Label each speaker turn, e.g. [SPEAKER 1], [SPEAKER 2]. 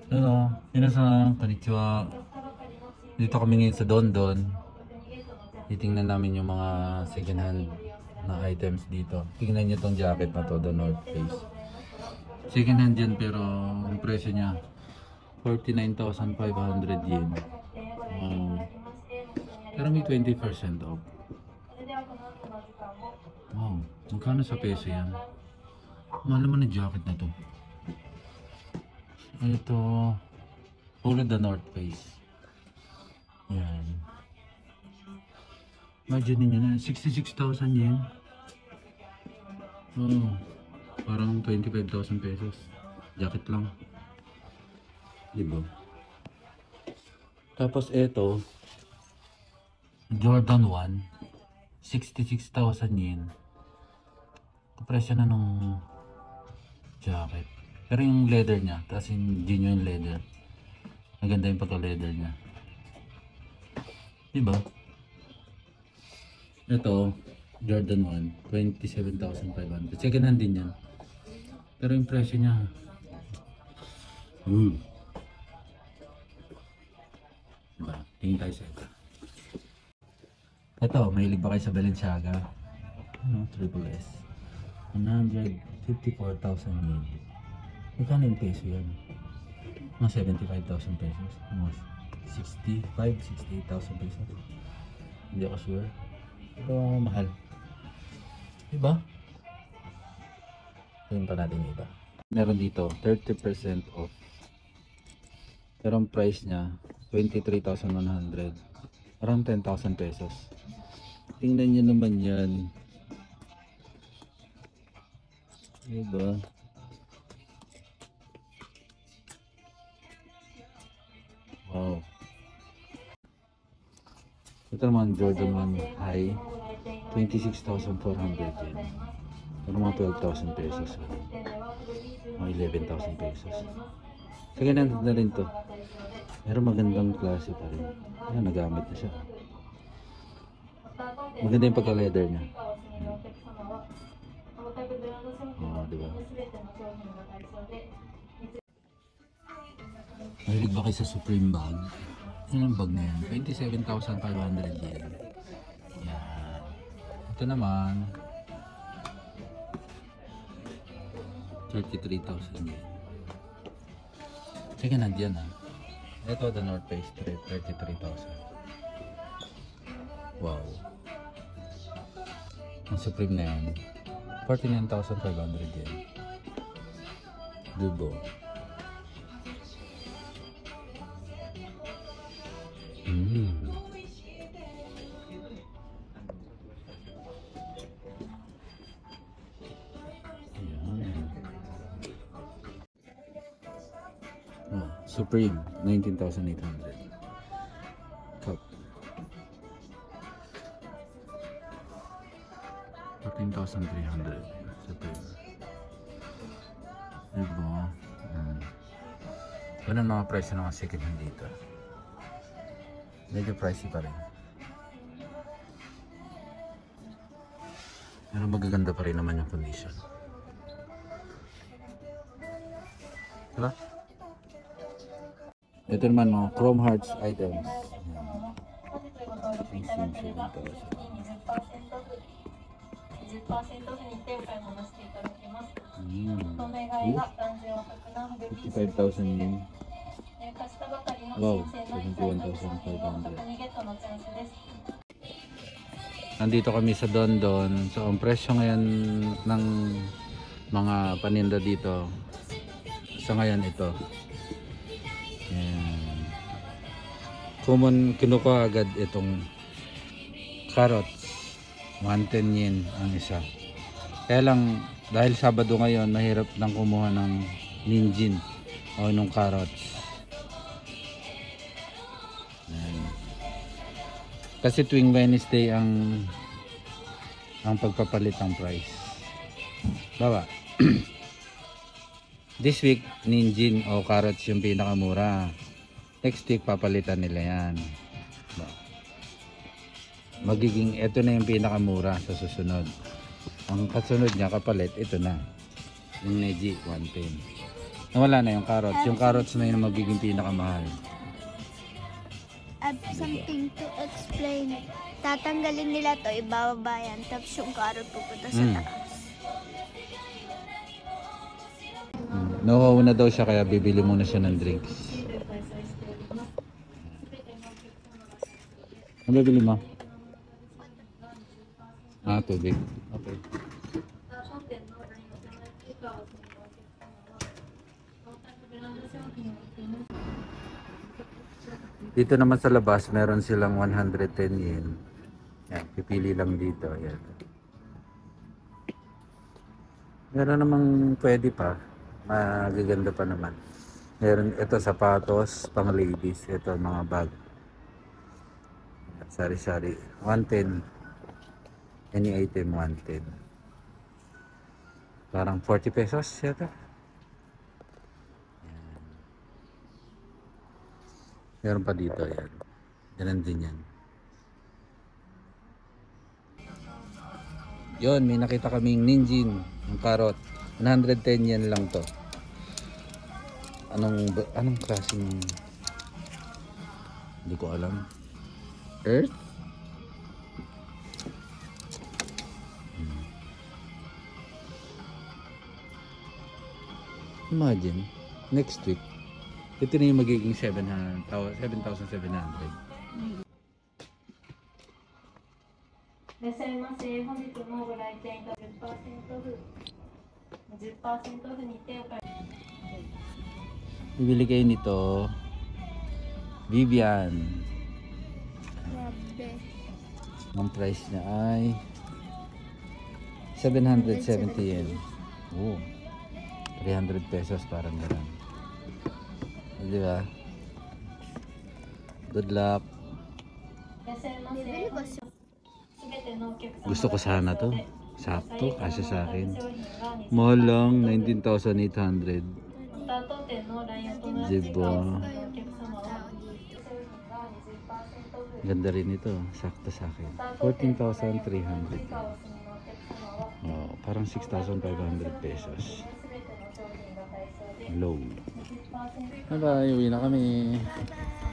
[SPEAKER 1] Minasan, konnichiwa. Dito kami ngayon sa Dondon. Titingnan namin yung mga second hand na items dito. Tingnan nyo tong jacket na to, The North Face. Second hand yan pero ang presyo niya 49,500 yen. Pero may 20% off. Wow, magkano sa peso yan? Mahal naman ang jacket na to. Ito, puro The North Face. Yan. Imagine niyo na, 66,000 yen. Oh, parang 25,000 pesos. Jacket lang. Diba? Tapos ito, Jordan 1, 66,000 yen. Presyo na nung jacket. Pero yung leather niya, tapos yung genuine leather. Maganda yung pagka-leather niya. Diba? Ito, Jordan 1, 27,500. Second hand din yan. Pero yung presyo niya, diba? Tingin tayo sa ito. Ito, mahilig ba kayo sa Balenciaga? Ano? Triple S. 154,000 yen. Magkano yung peso yan? Mga 75,000 pesos. Mga 68,000 pesos. Hindi ako sure. Pero mahal. Diba? Tingnan pa natin yung iba. Meron dito 30% off. Pero ang price niya 23,100. Around 10,000 pesos. Tingnan nyo naman yan. Diba? Wow. Ito naman Jordan 1 High, 26,400 yen. Pero mga 12,000 pesos. Mga 11,000 pesos. Sige na rin to. Pero magandang klase pa rin. Ayan, nagamit na siya. Maganda yung pagka-leather niya. Oo, diba? Mahilig ba kayo sa Supreme bag? Yan ang bag na yan. 27,500 yen. Yan. Ito naman 33,000 yen. Sige na dyan ha. Ito The North Face 33,000. Wow. Ang Supreme na yan 49,500 yen. Dubo. Oh, Supreme 19,800. Cup 14,300. Supreme. Diba? Ganun mga presyo ng mga second hand dito. Medyo pricey pa rin. Pero magaganda pa rin naman yung condition. Diba? Ito naman mga Chrome Hearts items. $55,000 yen. Wow, 71,500. Nandito kami sa Dondon. So ang presyo ngayon ng mga paninda dito sa ngayon ito. Ayan. Common kinukuha agad itong carrots. 110 yen ang isa. Kaya lang dahil Sabado ngayon mahirap nang kumuha ng ninjin o nung carrots. Kasi tuwing Wednesday ang pagpapalit ng price. Bawa. This week, ninjin o carrots yung pinakamura. Next week, papalitan nila yan. Magiging, ito na yung pinakamura sa susunod. Ang kasunod niya, kapalit, ito na. Yung Neji 110. Nawala na yung carrots. Yung carrots na yun ang magiging pinakamahal.
[SPEAKER 2] I have something to explain. Tatanggalin nila to, ibababa yan. Tapos yung carrot pupunta sa
[SPEAKER 1] Mm.
[SPEAKER 2] taas.
[SPEAKER 1] Nauhaw na daw siya kaya bibili muna siya ng drinks. Ano bibili mo? Ah, tubig. Okay. Dito naman sa labas, meron silang 110 yen. Yan, pipili lang dito. Yan. Meron namang pwede pa. Magaganda pa naman. Meron ito sapatos, pang ladies. Ito mga bag. Sari-sari. 110. Any item 110. Parang 40 pesos yata. Meron pa dito, yan. Ganun din yan. Yon, may nakita kaming ninjin, yung carrot. 110 yen lang to. Anong klaseng... Hindi ko alam. Earth? Imagine, next week, ito na yung magiging 7,700.
[SPEAKER 3] いらっしゃいませ。本日のご来店が10%オフ。10%オフにてお買い。
[SPEAKER 1] Bibili kayo nito. Vivian.
[SPEAKER 2] Grabe.
[SPEAKER 1] Ang price niya ay 770 yen. Oh. 300 pesos parang gano'n. Di ba? Good luck.
[SPEAKER 3] いらっしゃいませ。
[SPEAKER 2] Bibili ko siya.
[SPEAKER 3] すべてのお客様
[SPEAKER 1] Gusto ko sana to. Sakto, kasya sa akin. Mahal lang, 19,800.
[SPEAKER 3] 担当店のラインお友達
[SPEAKER 1] Diba?
[SPEAKER 3] がお客様は
[SPEAKER 2] Tao dito.
[SPEAKER 3] 商品が20%オフ。
[SPEAKER 1] Ganda rin ito. Sakto sa akin.
[SPEAKER 3] 担当店のラインお友
[SPEAKER 1] 14,300.
[SPEAKER 3] 達がお住みのお客様は
[SPEAKER 1] Oh, parang 6,500 pesos.
[SPEAKER 3] すべての商品が対象で
[SPEAKER 1] Low.
[SPEAKER 3] 20%
[SPEAKER 1] Bye-bye. Uwi na kami.
[SPEAKER 2] Bye-bye.